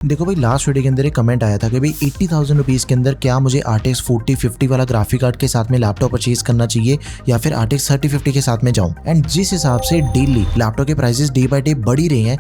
देखो भाई, last video के अंदर एक कमेंट आया था कि भाई 80,000 रुपीज़ के अंदर क्या मुझे RTX 4050 वाला ग्राफिक कार्ड के साथ में लैपटॉप परचेज करना चाहिए या फिर RTX 3050 के साथ में जाऊं। एंड जिस हिसाब से डेली लैपटॉप के प्राइसेस डे बाय डे बढ़ ही रहे हैं,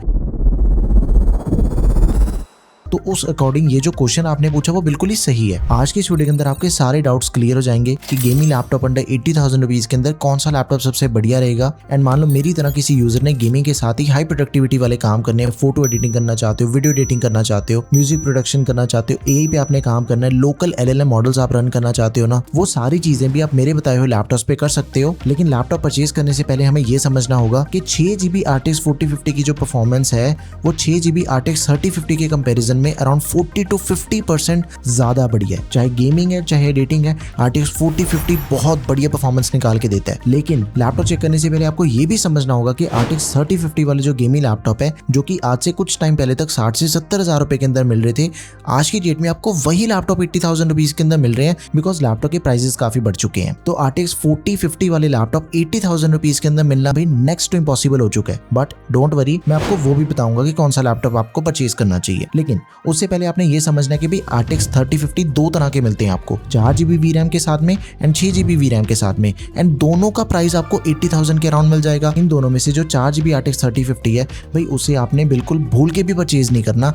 तो उस अकॉर्डिंग ये जो क्वेश्चन आपने पूछा वो बिल्कुल ही सही है। आज की इस वीडियो के अंदर आपके सारे डाउट्स क्लियर हो जाएंगे कि गेमिंग लैपटॉप अंडर 80,000 रुपीज़ के अंदर कौन सा लैपटॉप सबसे बढ़िया रहेगा। एंड मान लो मेरी तरह किसी यूजर ने गेमिंग के साथ ही हाई प्रोडक्टिविटी वाले काम करने हैं, फोटो एडिटिंग करना चाहते हो, वीडियो एडिटिंग करना चाहते हो, म्यूजिक प्रोडक्शन करना चाहते हो, AI पे आपने काम करना है, लोकल LLM मॉडल्स आप रन करना चाहते हो ना, वो सारी चीजें भी आप मेरे बताए हुए लैपटॉप पे कर सकते हो। लेकिन लैपटॉप परचेज करने से पहले हमें ये समझना होगा कि 6GB RTX 4050 की जो परफॉर्मेंस है वो 6GB RTX 3050 के कंपैरिजन में अराउंड 40 to 50% ज्यादा बढ़िया है। चाहे गेमिंग है चाहे एडिटिंग है, RTX 4050 बहुत बढ़िया परफॉर्मेंस निकाल के देता है। लेकिन लैपटॉप चेक करने से पहले आपको ये भी समझना होगा कि RTX 3050 वाले जो गेमिंग लैपटॉप है, जो कि आज से कुछ टाइम पहले तक 60 से 70 हजार रुपए के अंदर मिल रहे थे, आज की डेट में आपको वही लैपटॉप 80,000 रुपीज के अंदर मिल रहे हैं, बिकॉज लैपटॉप के प्राइसेस काफी बढ़ चुके हैं। तो RTX 4050 वाले लैपटॉप 80,000 रुपीज के अंदर मिलना भी नेक्स्ट टू इम्पॉसिबल हो चुका है। बट डोंट वरी, मैं आपको वो भी बताऊंगा कि कौन सा लैपटॉप आपको परचेज करना चाहिए। लेकिन उससे पहले आपने ये समझना है कि भाई RTX 3050 दो तरह के मिलते हैं आपको, 4GB VRAM के साथ में एंड 6GB VRAM के साथ में। एंड दोनों का प्राइस आपको 80,000 के अराउंड मिल जाएगा। इन दोनों में से जो 4GB RTX 3050 है भाई, उसे आपने बिल्कुल भूल के भी परचेज नहीं करना।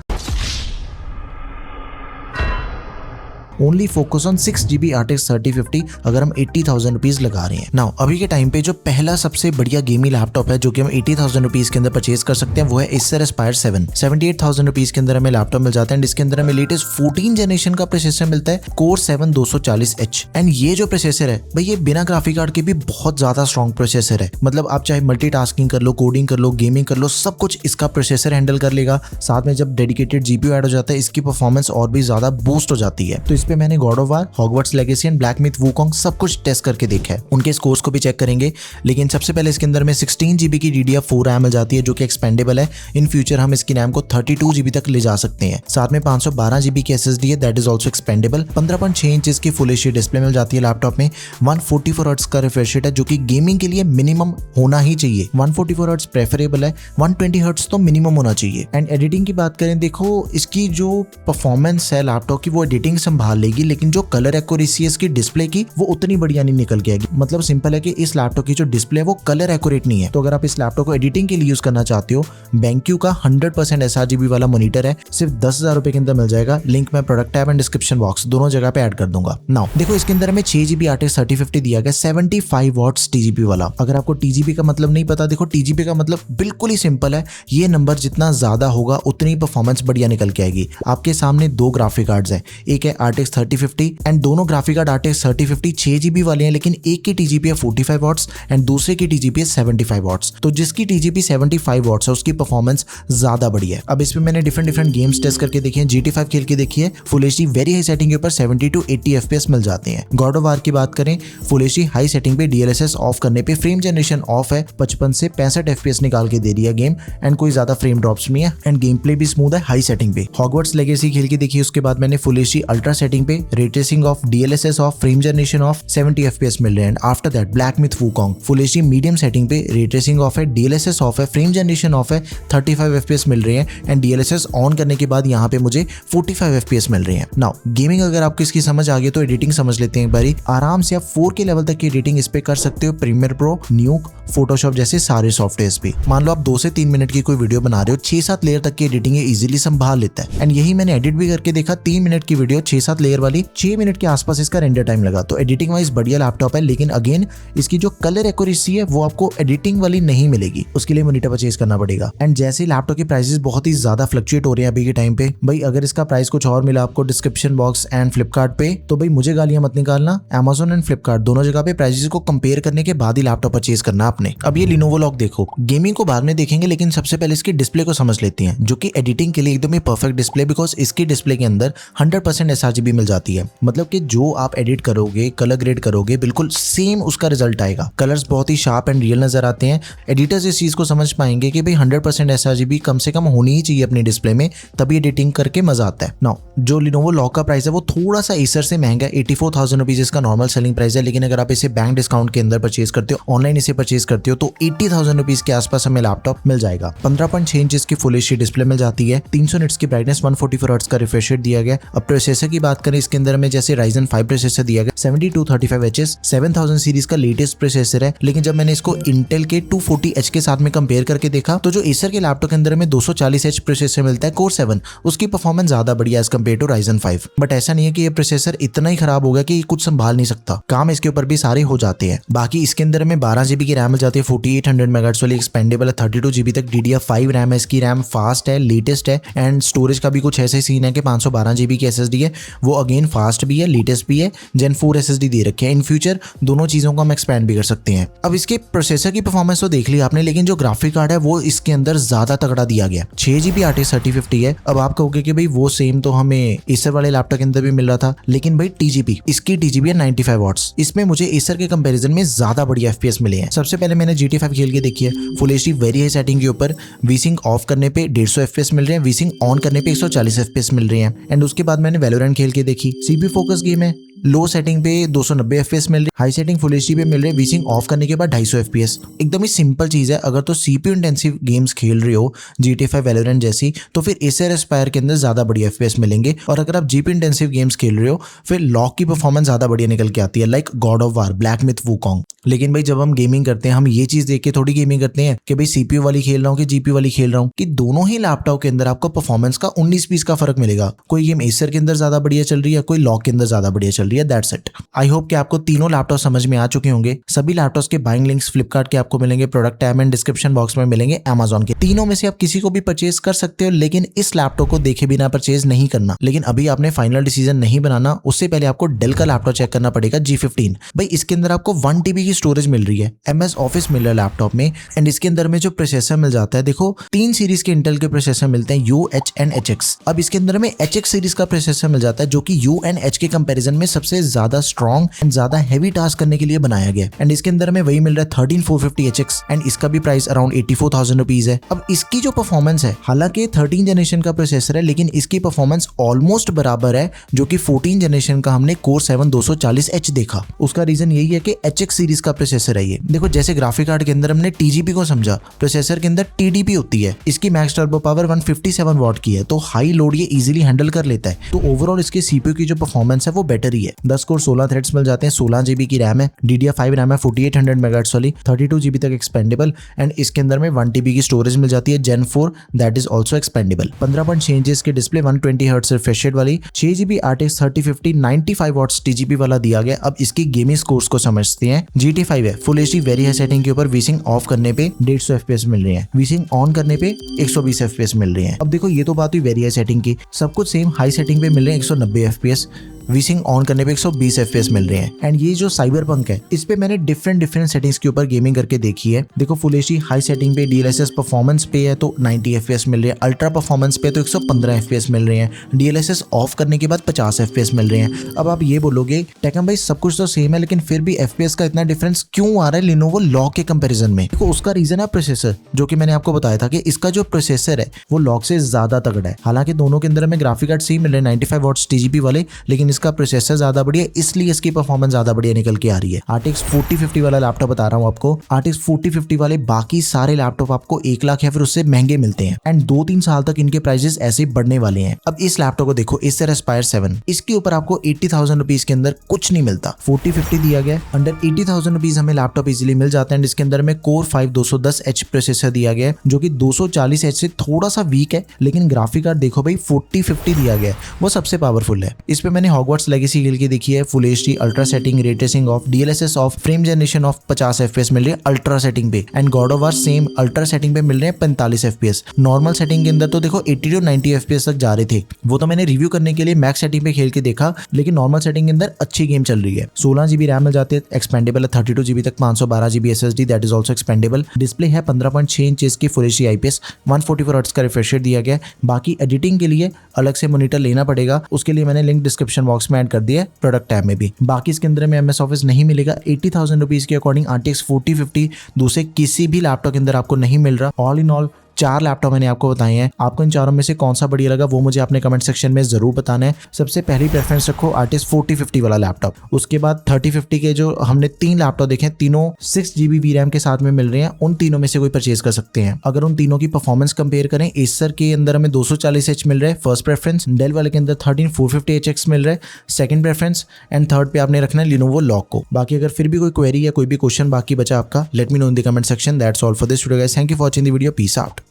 Only focus on 6GB RTX 3050 अगर हम 80,000 रुपीज लगा रहे हैं। नाउ अभी के टाइम पे जो पहला सबसे बढ़िया गेमिंग लैपटॉप है जो कि हम 80,000 रुपीज के अंदर परचेज कर सकते हैं वो है Acer Aspire 7। 78,000 रुपीज के अंदर हमें लैपटॉप मिल जाता है एंड इसके अंदर हमें लेटेस्ट 14 जनरेशन का प्रोसेसर मिलता है, Core 7 240H। एंड ये जो प्रोसेसर है भाई, ये बिना ग्राफिक कार्ड के भी बहुत ज्यादा स्ट्रॉन्ग प्रोसेसर है। मतलब आप चाहे मल्टीटास्किंग कर लो, कोडिंग कर लो, गेमिंग कर लो, सब कुछ इसका प्रोसेसर हैंडल कर लेगा। साथ में जब डेडिकेटेड GPU ऐड हो जाता है, इसकी परफॉर्मेंस और भी ज्यादा बूस्ट हो जाती है। तो पे मैंने God of war, Hogwarts legacy and black myth Wukong सब कुछ टेस्ट करके देखा है, उनके स्कोर्स को भी चेक करेंगे। लेकिन सबसे पहले इसके अंदर में 16GB की DDR4 रैम मिल जाती है जो कि एक्सपेंडेबल है। इन फ्यूचर हम इसकी रैम को 32GB तक ले जा सकते हैं। साथ में 512GB की SSD है, that is also expendable. 15.6 inches की फुल HD डिस्प्ले मिल जाती है लैपटॉप में। 144 हर्ट्ज का रिफ्रेश रेट है जो कि गेमिंग के लिए मिनिमम होना ही चाहिए। 144 हर्ट्ज प्रेफरेबल है, 120 हर्ट्ज तो मिनिमम होना चाहिए। एंड एडिटिंग की बात करें, देखो इसकी जो परफॉर्मेंस है लैपटॉप की वो एडिटिंग संभाल लेगी, लेकिन जो कलर एक्यूरेसी है इसकी डिस्प्ले की वो उतनी बढ़िया नहीं निकल के आएगी। मतलब सिंपल है कि इस लैपटॉप की जो डिस्प्ले है वो कलर एक्यूरेट नहीं है। तो अगर आप इस लैपटॉप को एडिटिंग के लिए यूज करना चाहते हो, BenQ का 100% sRGB वाला मॉनिटर है, सिर्फ 10,000 रुपए के अंदर मिल जाएगा। लिंक मैं product tab and description box दोनों जगह पे ऐड कर दूंगा। नाउ देखो इसके अंदर हमें 6GB RTX 3050 दिया गया, 75 वॉट्स TGP वाला। अगर आपको TGP का मतलब नहीं पता, देखो TGP का मतलब बिल्कुल ही सिंपल है, ये नंबर जितना ज्यादा होगा उतनी परफॉर्मेंस बढ़िया निकल के आएगी। आपके सामने दो ग्राफिक कार्ड्स हैं, एक है RTX 3050 एंड दोनों ग्राफिक कार्ड RTX 3050 6GB वाले हैं, लेकिन एक की TGP है 45 वॉट्स एंड दूसरे की TGP है 75 वॉट्स। तो जिसकी TGP 75 वॉट्स है उसकी परफॉर्मेंस ज्यादा बढ़िया है। अब इस पे मैंने डिफरेंट गेम्स टेस्ट करके देखे हैं, GT5 खेल के देखी है। Full HD very high setting के ऊपर 70 to 80 FPS मिल जाते हैं। गॉड ऑफ वार की बात करें, फुल HD हाई सेटिंग पे DLSS ऑफ करने पे फ्रेम जनरेशन ऑफ है, 55 से 65 FPS निकाल के दे रही है गेम एंड कोई ज्यादा फ्रेम ड्रॉप्स नहीं है एंड गेम प्ले भी स्मूथ है हाई सेटिंग पे। हॉगवर्ट्स लेगेसी खेल के देखी, उसके बाद मैंने फुल HD अल्ट्रा सेटिंग पे ray tracing of, DLSS of, frame generation of, 70 FPS मिल रहे हैं। After that black myth Wukong full HD medium setting पे रे ट्रेसिंग ऑफ है, DLSS ऑफ है, फ्रेम जनरेशन ऑफ है, 35 FPS मिल रहे हैं and DLSS on करने के बाद यहाँ पे मुझे 45 FPS मिल रहे हैं। नाउ गेमिंग अगर आपको इसकी समझ आ गई तो एडिटिंग समझ लेते हैं एक बारी। आराम से आप 4K लेवल तक की एडिटिंग इस पे कर सकते हो, प्रीमियर प्रो, न्यूक, फोटोशॉप जैसे सारे सॉफ्टवेयर्स पे। मान लो आप 2 से 3 मिनट की कोई वीडियो बना रहे हो, 6-7 लेयर तक की एडिटिंग इजीली संभाल लेता है। एंड यही मैंने एडिट भी करके देखा, 3 मिनट की वीडियो 6-7 लेयर वाली, 6 मिनट के आसपास इसका रेंडर टाइम लगा। तो एडिटिंग वाइज बढ़िया लैपटॉप है, लेकिन अगेन इसकी जो कलर एक्यूरेसी है वो आपको एडिटिंग वाली नहीं मिलेगी, उसके लिए मॉनिटर परचेज करना पड़ेगा। एंड जैसे लैपटॉप के प्राइसेस बहुत ही ज्यादा फ्लक्चुएट हो रहे हैं अभी के टाइम पे, भाई अगर इसका प्राइस कुछ और मिला आपको डिस्क्रिप्शन बॉक्स एंड फ्लिपकार्ट पे, तो भाई मुझे गालियां मत निकालना। Amazon एंड फ्लिपकार्ट दोनों जगह पे प्राइसेस को कंपेयर करने के बाद ही लैपटॉप परचेज करना आपने। अब ये Lenovo Log देखो, गेमिंग को बाद में देखेंगे, लेकिन सबसे पहले इसकी डिस्प्ले को समझ लेते हैं, जो कि एडिटिंग के लिए एकदम ही परफेक्ट डिस्प्ले, बिकॉज इसकी डिस्प्ले के अंदर 100% sRGB मिल जाती है। मतलब कि जो आप एडिट करोगे, कलर ग्रेड करोगे, बिल्कुल सेम उसका रिजल्ट आएगा। कलर्स बहुत ही शार्प एंड रियल नजर आते हैं। एडिटर्स इस चीज को समझ पाएंगे कि भाई 100% sRGB कम से कम होनी ही चाहिए अपनी डिस्प्ले में, तभी एडिटिंग करके मजा आता है। नाउ जो Lenovo लॉक का प्राइस है वो थोड़ा सा Acer से महंगा है। 84,000 रुपीज इसका नॉर्मल सेलिंग प्राइस है, लेकिन अगर आप इसे बैंक डिस्काउंट के अंदर परचेज करते हो, ऑनलाइन इसे परचेज करते हो, तो 80,000 रुपीज के आसपास हमें लैपटॉप मिल जाएगा। 15.6 इंच की फुल एचडी डिस्प्ले मिल जाती है, 300 निट्स की ब्राइटनेस, 144 हर्ट्ज का रिफ्रेश रेट दिया गया। अब प्रोसेसर की बात करें, इसके अंदर में जैसे Ryzen 5 प्रोसेसर दिया गया, 7235HS 7000 सीरीज का लेटेस्ट प्रोसेसर है। लेकिन जब मैंने इसको इंटेल के 240H के साथ में कंपेयर करके देखा, तो जो Acer के लैपटॉप के अंदर में 240H प्रोसेसर मिलता है Core 7, उसकी परफॉर्मेंस ज्यादा बढ़िया as compare to Ryzen 5। But ऐसा नहीं है कि ये प्रोसेसर इतना ही खराब हो गया कि ये कुछ संभाल नहीं सकता, काम इसके ऊपर भी सारे हो जाते हैं। बाकी इसके अंदर में 12GB की रैम मिल जाती है, 4800 मेगाहर्ट्ज वाली एक्सपेंडेबल है, 32GB तक DDR5 रैम है, इसकी रैम फास्ट है, लेटेस्ट है। एंड स्टोरेज का भी कुछ ऐसे सीन है कि 512GB की SSD है, वो अगेन फास्ट भी है, लेटेस्ट भी है, Gen 4 SSD दे रखे हैं। इन फ्यूचर दोनों चीजों को हम एक्सपेंड भी कर सकते हैं। अब इसके प्रोसेसर की परफॉर्मेंस तो देख ली आपने, लेकिन जो ग्राफिक कार्ड है वो इसके अंदर ज्यादा तगड़ा दिया गया। 6GB RTX 3050 है। अब आप कहोगे कि भाई वो सेम तो हमें Acer वाले लैपटॉप के अंदर भी मिल रहा था, लेकिन भाई TGP इसकी TGP है 95 वॉट्स। इसमें मुझे Acer के कंपैरिजन में ज्यादा बढ़िया FPS मिले हैं। सबसे पहले मैंने GTA 5 खेल के देखी है, full HD very high setting के ऊपर। VSync ऑफ करने पे 150 FPS मिल रहे हैं, VSync ऑन करने पे 140 FPS मिल रहे हैं। एंड उसके बाद मैंने Valorant खेल के देखी, CPU फोकस गेम है, लो सेटिंग पे 290 FPS मिल रही है, हाई सेटिंग फुल एचडी पे मिल रहे हैं, VSync ऑफ करने के बाद 250 FPS। एकदम ही सिंपल चीज है। अगर तो CPU इंटेंसिव गेम्स खेल रहे हो GTA 5 Valorant जैसी, तो फिर Acer Aspire के अंदर ज्यादा बढ़िया FPS मिलेंगे। और अगर आप GPU इंटेंसिव गेम्स खेल रहे हो, फिर लॉक की परफॉर्मेंस ज्यादा बढ़िया निकल के आती है, like God of war, black myth, Wukong. लेकिन भाई जब हम गेमिंग करते हैं, हम ये चीज देख के थोड़ी गेमिंग करते हैं कि भाई CPU वाली खेल रहा हूँ कि GPU वाली खेल रहा हूँ, कि दोनों ही लैपटॉप के अंदर आपको परफॉर्मेंस का 19-20 का फर्क मिलेगा। कोई गेम Acer के अंदर ज्यादा बढ़िया चल रही है, कोई लॉक के अंदर ज्यादा बढ़िया चल रही है। That's it. आई होप कि आपको तीनों लैपटॉप समझ में आ चुके होंगे। सभी लैपटॉप्स के बाइंग लिंक्स फ्लिपकार्ट के आपको मिलेंगे, product tab and description box में मिलेंगे Amazon के। तीनों में से आप किसी को भी परचेज कर सकते हो, लेकिन इस लैपटॉप को देखे बिना परचेज नहीं करना। लेकिन अभी आपने फाइनल डिसीजन नहीं बनाना, उससे पहले आपको डेल का लैपटॉप चेक करना पड़ेगा, G15। भाई इसके अंदर आपको 1 TB की स्टोरेज मिल रही है, MS ऑफिस मिल रहा है लैपटॉप में। एंड इसके अंदर में जो प्रोसेसर मिल जाता है, देखो 3 सीरीज के इंटेल के प्रोसेसर मिलते हैं, U, H एंड HX। अब इसके अंदर में HX सीरीज का प्रोसेसर मिल जाता है, जो कि U एंड H के कंपैरिजन में सबसे ज्यादा स्ट्रॉन्ग एंड ज्यादा हैवी टास्क करने के लिए बनाया गया। एंड इसके अंदर में वही मिल रहा है 13450HX, एंड इसका भी प्राइस अराउंड 84,000 रुपीज है। अब इसकी जो परफॉर्मेंस है, हालांकि 13 जनरेशन का प्रोसेसर है, लेकिन इसकी परफॉर्मेंस ऑलमोस्ट बराबर है जो कि 14 जनरेशन का हमने Core 7 240H देखा। उसका रीजन यही है कि HX सीरीज का प्रोसेसर है ये। देखो जैसे ग्राफिक कार्ड के अंदर हमने TGP को समझा, प्रोसेसर के अंदर TDP होती है। इसकी मैक्स टर्बो पावर 157 वॉट की है, तो हाई लोड ये इजीली हैंडल कर लेता है। तो ओवरऑल इसके CPU की जो परफॉर्मेंस है वो बेटर ही है। 10 कोर 16 थ्रेड्स मिल जाते हैं, 16GB की रैम है, DDR5 रैम है 4800 मेगाहर्ट्ज वाली, 32GB तक एक्सपेंडेबल। एंड इसके अंदर में 1 TB की स्टोरेज मिल जाती है, Gen 4 that is also expendable. 15.6 inch की डिस्प्ले, 120 हर्ट्ज रिफ्रेश रेट वाली, 6GB RTX 3050 95 वॉट्स TGP वाला दिया गया। अब इसकी गेमिंग स्कोर्स को समझते हैं। GT5 है, full HD very high setting के ऊपर, VSync ऑफ करने पे 150 FPS मिल रहे हैं, VSync ऑन करने पे 120 FPS मिल रहे हैं। अब देखो ये तो बात हुई वेरी हाई सेटिंग की, सब कुछ सेम हाई सेटिंग पे मिल रहे हैं 190 FPS, VSync ऑन करने पे 120 FPS मिल रहे हैं। एंड ये जो साइबरपंक है, इस पे मैंने डिफरेंट सेटिंग्स के ऊपर गेमिंग करके देखी है। देखो फुल एचडी हाई सेटिंग पे DLSS परफॉर्मेंस पे है तो 90 FPS मिल रहे हैं, अल्ट्रा परफॉर्मेंस पे तो 115 FPS मिल रहे हैं, DLSS ऑफ करने के बाद 50 FPS मिल रहे हैं। अब आप ये बोलोगे टेकम भाई सब कुछ तो सेम है, लेकिन फिर भी FPS का इतना डिफरेंस क्यों आ रहा है Lenovo लॉक के कंपैरिजन में? देखो उसका रीजन है प्रोसेसर, जो कि मैंने आपको बताया था कि इसका जो प्रोसेसर है वो लॉक से ज्यादा तगड़ा है। हालांकि दोनों के अंदर हमें ग्राफिक कार्ड सेम मिल रहे हैं 95 वॉट्स TGP वाले, लेकिन इसका प्रोसेसर ज्यादा बढ़िया, इसलिए इसकी परफॉर्मेंस ज्यादा बढ़िया निकल के आ रही है। RTX 4050 वाला लैपटॉप बता रहा हूँ आपको, RTX 4050 वाले बाकी सारे लैपटॉप आपको 1 लाख या फिर उससे महंगे मिलते हैं। एंड 2-3 साल तक इनके प्राइसेस ऐसे बढ़ने वाले हैं। अब इस लैपटॉप को देखो, Acer Aspire 7, इसके ऊपर आपको 80,000 रुपीज के अंदर कुछ नहीं मिलता। 4050 दिया गया, अंडर 80,000 रुपीज हमें लैपटॉप इजीली मिल जाता है। एंड इसके अंदर में Core 5 210H प्रोसेसर दिया गया है, जो कि 240H से थोड़ा सा वीक है, लेकिन ग्राफिक कार्ड देखो भाई 4050 दिया गया है, वो सबसे पावरफुल है। इस पे मैंने Hogwarts Legacy खेल के देखी है, full HD ultra setting, ray tracing of, DLSS of, frame generation of 50 FPS मिल रही है अल्ट्रा सेटिंग पे। And God of war same ultra setting पे मिल रहे हैं 45 FPS। नॉर्मल सेटिंग के अंदर तो देखो 80 to 90 FPS तक जा रहे थे, वो तो मैंने रिव्यू करने के लिए मैक्स सेटिंग पे खेल के देखा, लेकिन नॉर्मल सेटिंग के अंदर अच्छी गेम चल रही है। 16GB रैम मिल जाती है, एक्सपेंडेबल है 32GB तक, 512GB SSD that is also expendable. Display है 15.6 इंच की फुल एचडी IPS, 144 हर्ट्ज का रिफ्रेश रेट दिया गया। बाकी एडिटिंग के लिए अलग से मॉनिटर लेना पड़ेगा, उसके लिए मैंने लिंक डिस्क्रिप्शन बॉक्स में ऐड कर दिया है प्रोडक्ट टैब में भी। बाकी इसके अंदर में MS ऑफिस नहीं मिलेगा। 80,000 रुपीज के अकॉर्डिंग RTX 4050 दूसरे किसी भी लैपटॉप के अंदर आपको नहीं मिल रहा। ऑल इन ऑल 4 लैपटॉप मैंने आपको बताए हैं। आपको इन चारों में से कौन सा बढ़िया लगा वो मुझे अपने कमेंट सेक्शन में जरूर बताना है। सबसे पहली प्रेफरेंस रखो RTX 4050 वाला लैपटॉप। उसके बाद 3050 के जो हमने 3 लैपटॉप देखे हैं, तीनों 6GB VRAM के साथ में मिल रहे हैं। उन तीनों में से कोई परचेज कर सकते हैं। अगर उन तीनों की परफॉर्मेंस कंपेयर करें, एसर के अंदर हमें 240H मिल रहा है फर्स्ट प्रेफरेंस, डेल वाले के अंदर 13450HX मिल रहा है सेकंड प्रेफरेंस, एंड थर्ड पे आपने रखना है Lenovo Log को। बाकी अगर फिर भी कोई क्वेरी या कोई भी क्वेश्चन बाकी बचा आपका, let me know in the comment section. That's all for this video guys. Thank you for watching the video. Peace out.